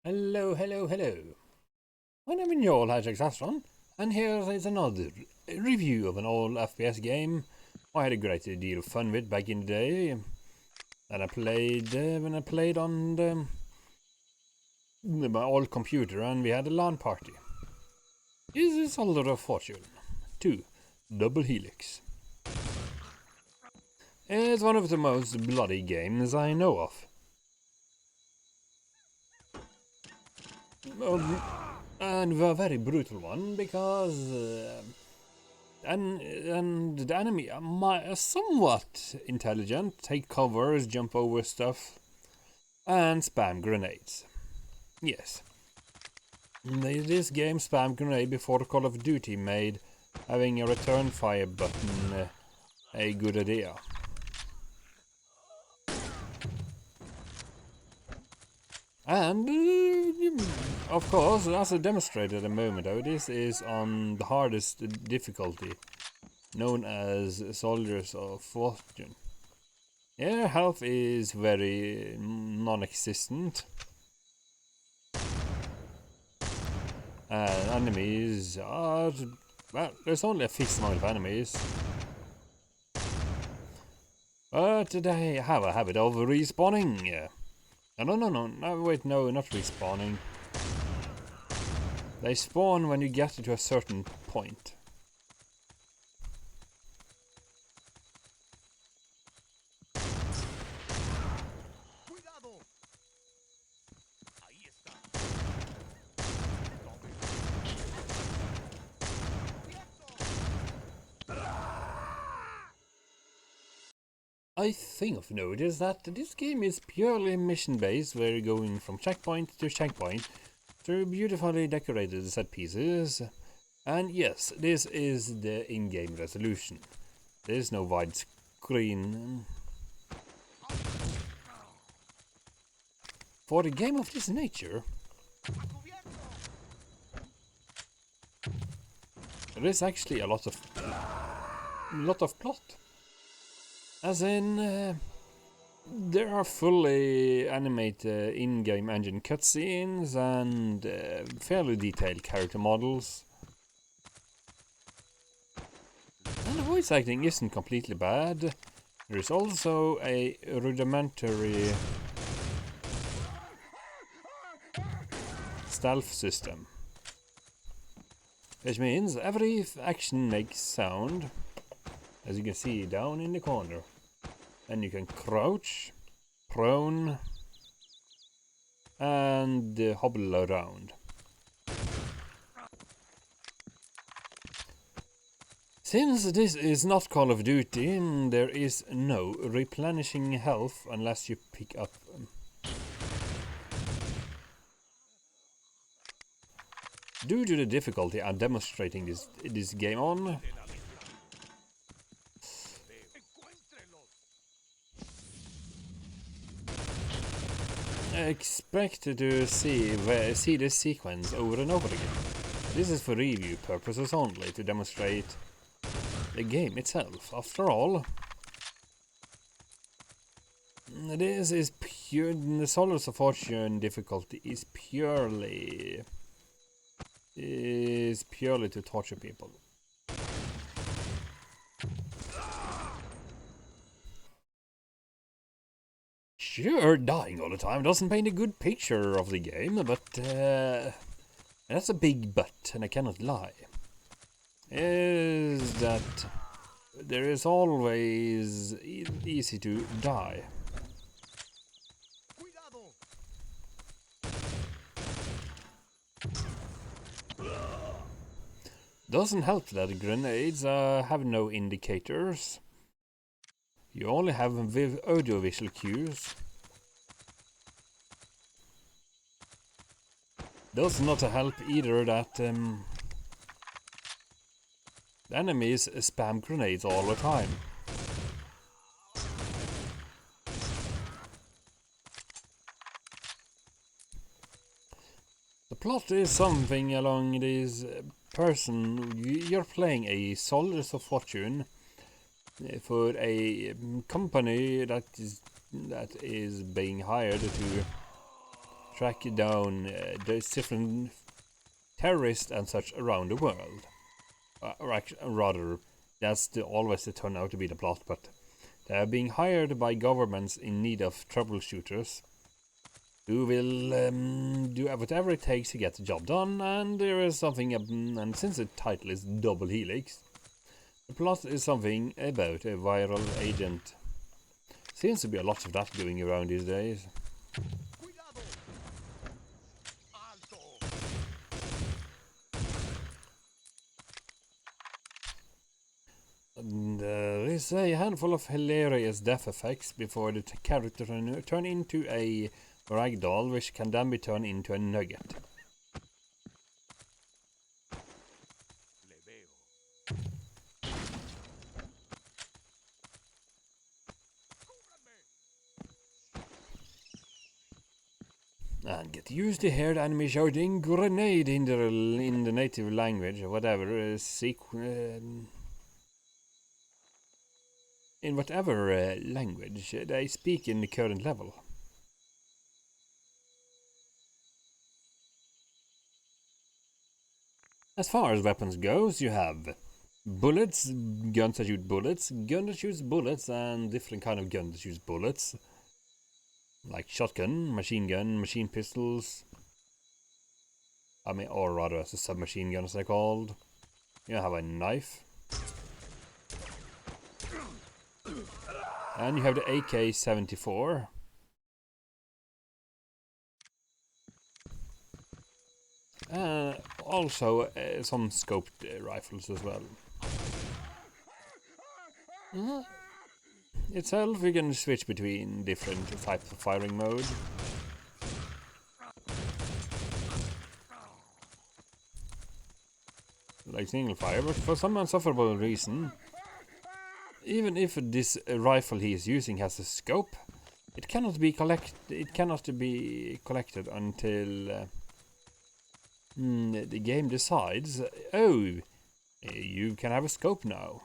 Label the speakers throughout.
Speaker 1: Hello, hello, hello. My name is Joel Hajjak, and here is another review of an old FPS game I had a great deal of fun with back in the day. And I played when I played on my old computer, and we had a LAN party. This is Soldier of Fortune 2 Double Helix. It's one of the most bloody games I know of. And a very brutal one because and the enemy are somewhat intelligent, take covers, jump over stuff, and spam grenades. Yes, this game spam grenade before Call of Duty made having a return fire button a good idea. And, of course, as I demonstrated a moment ago, this is on the hardest difficulty, known as Soldiers of Fortune. Yeah, health is very non-existent. And enemies are... well, there's only a fixed amount of enemies. But they have a habit of respawning. No, wait, no, not respawning. They spawn when you get to a certain point. I think I've noticed that this game is purely mission-based, where you're going from checkpoint to checkpoint through beautifully decorated set pieces. And yes, this is the in-game resolution. There is no widescreen. For a game of this nature, there is actually a lot of plot. As in, there are fully animated in-game engine cutscenes and fairly detailed character models. And the voice acting isn't completely bad. There is also a rudimentary stealth system, which means every action makes sound, as you can see down in the corner. And you can crouch, prone, and hobble around. Since this is not Call of Duty, there is no replenishing health unless you pick up. Due to the difficulty I'm demonstrating this game on, expect to see this sequence over and over again. This is for review purposes only, to demonstrate the game itself. After all, this is pure. The Soldiers of Fortune difficulty is purely to torture people. Sure, dying all the time doesn't paint a good picture of the game, but that's a big but, and I cannot lie. Is that there is always easy to die. Doesn't help that the grenades have no indicators. You only have audiovisual cues. Does not help either that the enemies spam grenades all the time. The plot is something along this you're playing a Soldiers of Fortune for a company that is being hired to track down those different terrorists and such around the world. Or actually, rather, that's always the turn out to be the plot, but they are being hired by governments in need of troubleshooters who will do whatever it takes to get the job done, and there is something, and since the title is Double Helix, the plot is something about a viral agent. Seems to be a lot of that going around these days. And there is a handful of hilarious death effects before the character turn into a ragdoll, which can then be turned into a nugget. And get used to hear the enemy shouting "grenade" in the native language, or whatever in whatever language they speak in the current level. As far as weapons goes, you have bullets, guns that shoot bullets, gun that shoots bullets, and different kind of gun that shoots bullets. Like shotgun, machine pistols. I mean, or rather as a submachine gun as they're called. You have a knife. And you have the AK-74. Also some scoped rifles as well. Itself, you can switch between different types of firing mode. Like single fire, but for some insufferable reason, even if this rifle he is using has a scope, it cannot be collected until the game decides, oh, you can have a scope now.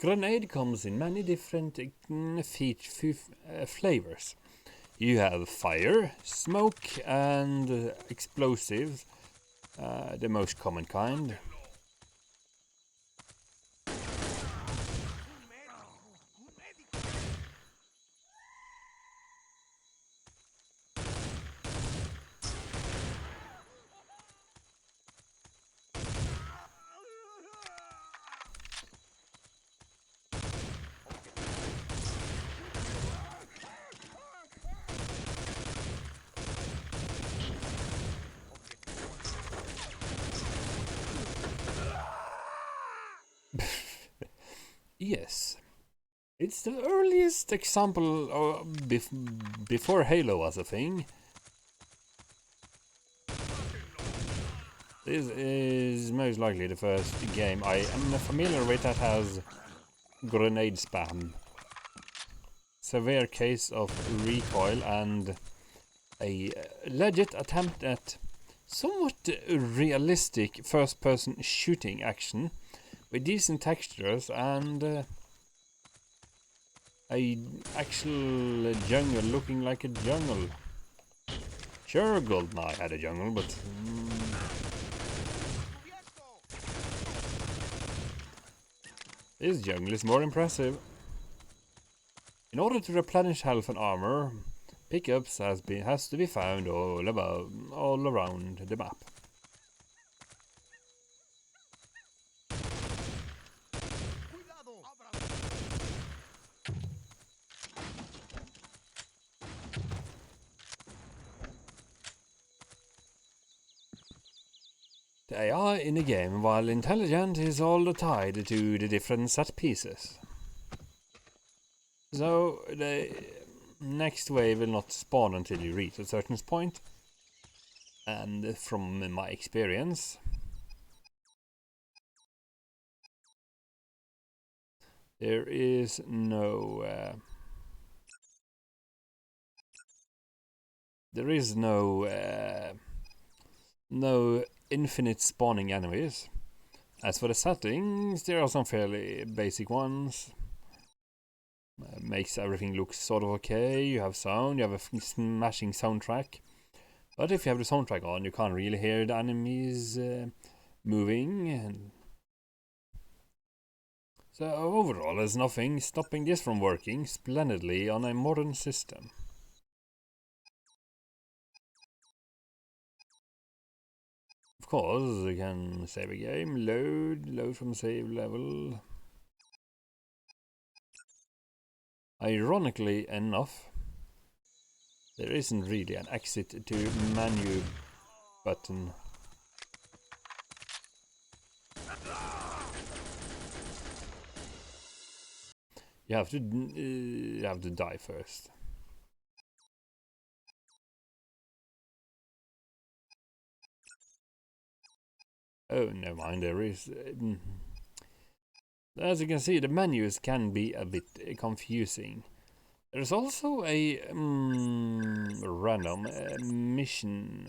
Speaker 1: Grenade comes in many different flavors. You have fire, smoke, and explosives, the most common kind. Yes. It's the earliest example of before Halo was a thing. This is most likely the first game I am familiar with that has grenade spam. Severe case of recoil and a legit attempt at somewhat realistic first-person shooting action with decent textures and a actual jungle looking like a jungle. Sure, GoldenEye had a jungle, but this jungle is more impressive. In order to replenish health and armor, pickups has to be found all around the map. The AI in the game, while intelligent, is all tied to the different set pieces. So the next wave will not spawn until you reach a certain point. And from my experience, there is no there is no infinite spawning enemies. As for the settings, there are some fairly basic ones. Makes everything look sort of okay. You have sound, you have a smashing soundtrack. But if you have the soundtrack on, you can't really hear the enemies moving. So overall, there's nothing stopping this from working splendidly on a modern system. Of course, you can save a game, load from save level. Ironically enough, there isn't really an exit to menu button. You have to die first. Oh, never mind. There is. As you can see, the menus can be a bit confusing. There's also a random mission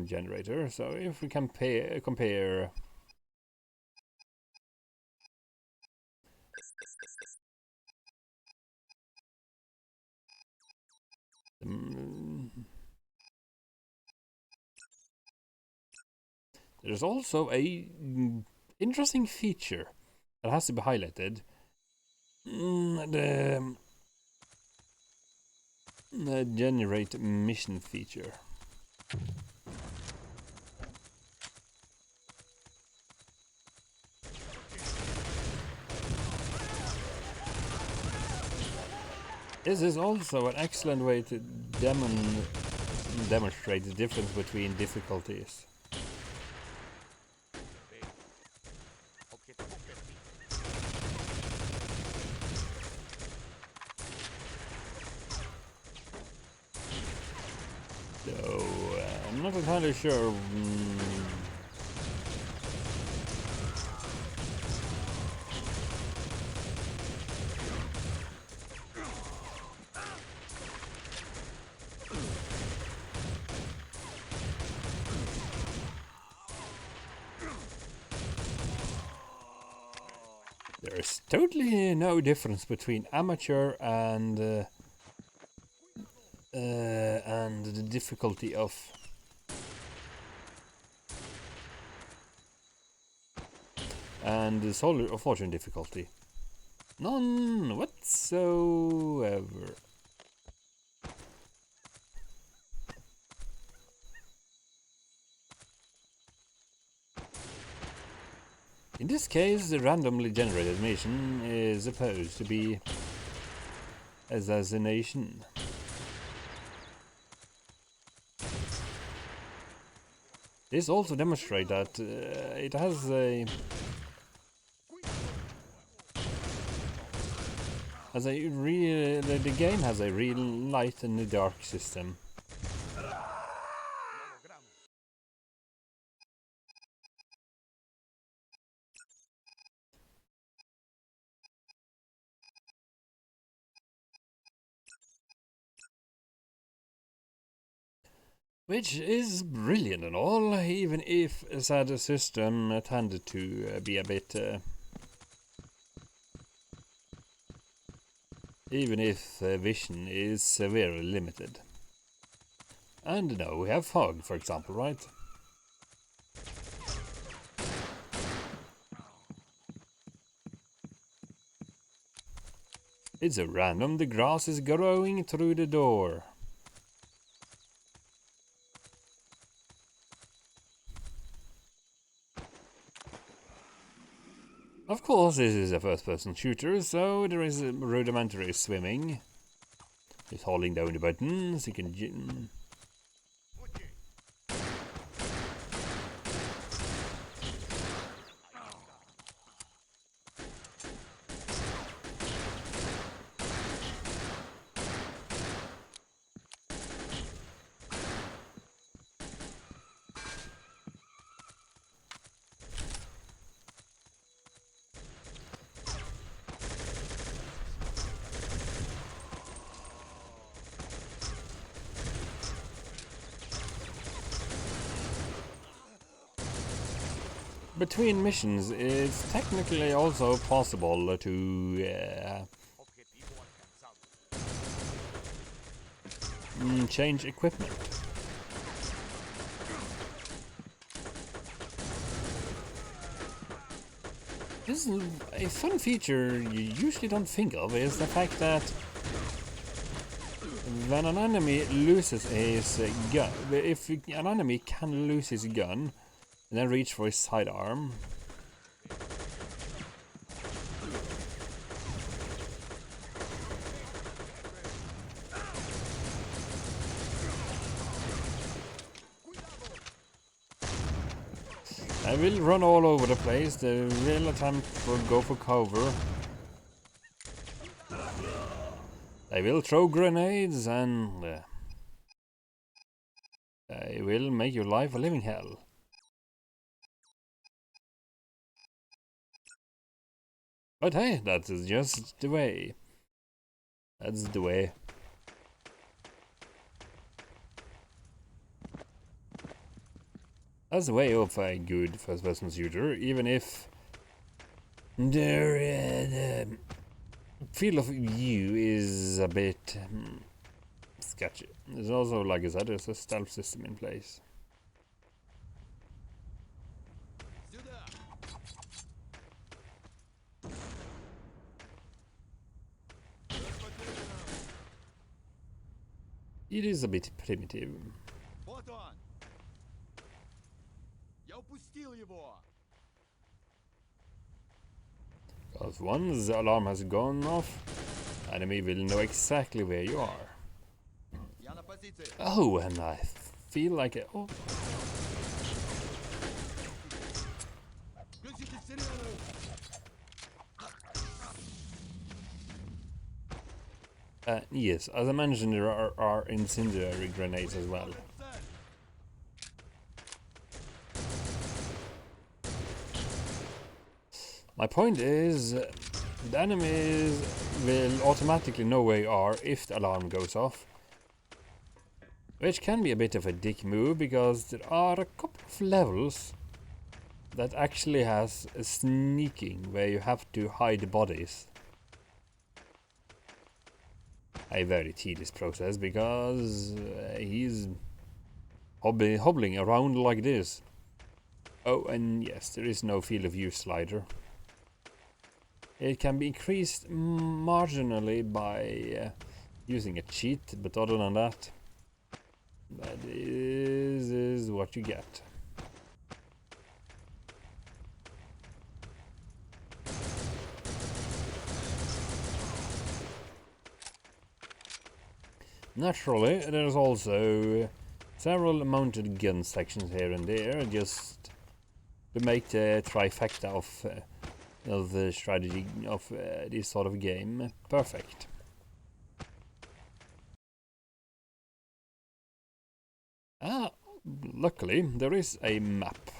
Speaker 1: generator. So if we compare there's also a interesting feature that has to be highlighted. The generate mission feature. This is also an excellent way to demonstrate the difference between difficulties. So, I'm not entirely sure. There's totally no difference between amateur and the difficulty of and the Soul of Fortune difficulty. None whatsoever. In this case, the randomly generated mission is supposed to be assassination. This also demonstrates that it has the game has a real light and dark system. Which is brilliant and all, even if the system tended to be a bit... even if vision is severely limited. And now we have fog, for example, right? It's so random, the grass is growing through the door. Of course, this is a first-person shooter, so there is rudimentary swimming. Just holding down the buttons, you can... between missions, it's technically also possible to change equipment. This is a fun feature you usually don't think of, is the fact that when an enemy loses his gun, if an enemy can lose his gun and then reach for his sidearm, they will run all over the place. They will attempt to go for cover. They will throw grenades and they will make your life a living hell. But hey, that is just the way. That's the way. That's the way of a good first-person shooter, even if the field of view is a bit sketchy. There's also, like I said, there's a stealth system in place. It is a bit primitive. Because once the alarm has gone off, enemy will know exactly where you are. Oh, and I feel like it. Oh. Yes, as I mentioned, there are incendiary grenades as well. My point is, the enemies will automatically know where you are if the alarm goes off. Which can be a bit of a dick move, because there are a couple of levels that actually has a sneaking where you have to hide bodies. A very tedious process, because he's hobbling around like this. Oh, and yes, there is no field of view slider. It can be increased marginally by using a cheat, but other than that, that is what you get. Naturally, there's also several mounted gun sections here and there, just to make the trifecta of the strategy of this sort of game perfect. Luckily, there is a map.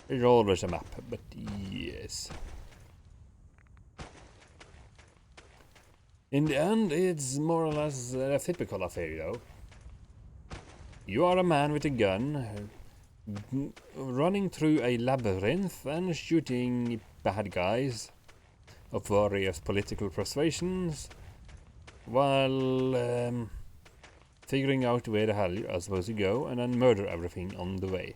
Speaker 1: There's always a map, but yes. In the end, it's more or less a typical affair, though. You are a man with a gun, running through a labyrinth and shooting bad guys of various political persuasions, while figuring out where the hell you are supposed to go and then murder everything on the way.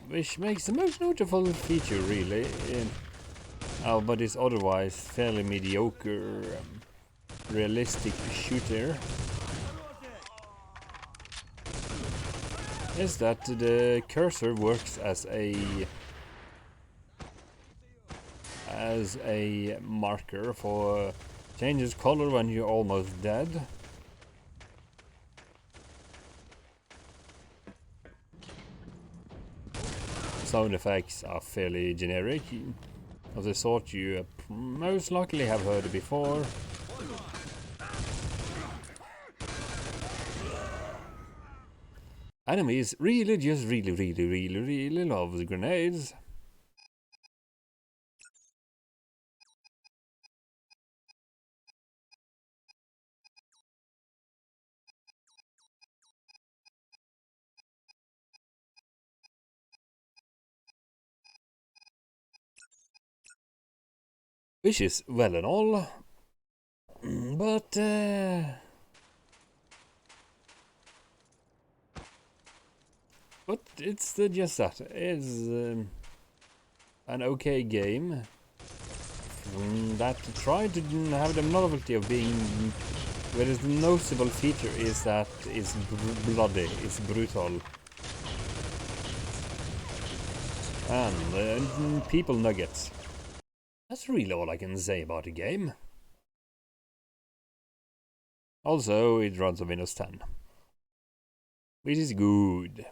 Speaker 1: Which makes the most notable feature, really, but is otherwise fairly mediocre, realistic shooter, is that the cursor works as a marker for changes color when you're almost dead. Sound effects are fairly generic, of the sort you most likely have heard before. Enemies really just really love the grenades. Which is well and all, but it's just that it's an okay game that tried to have the novelty of being. Whereas the noticeable feature is that it's bloody, it's brutal, and people nuggets. That's really all I can say about the game. Also, it runs on Windows 10, which is good.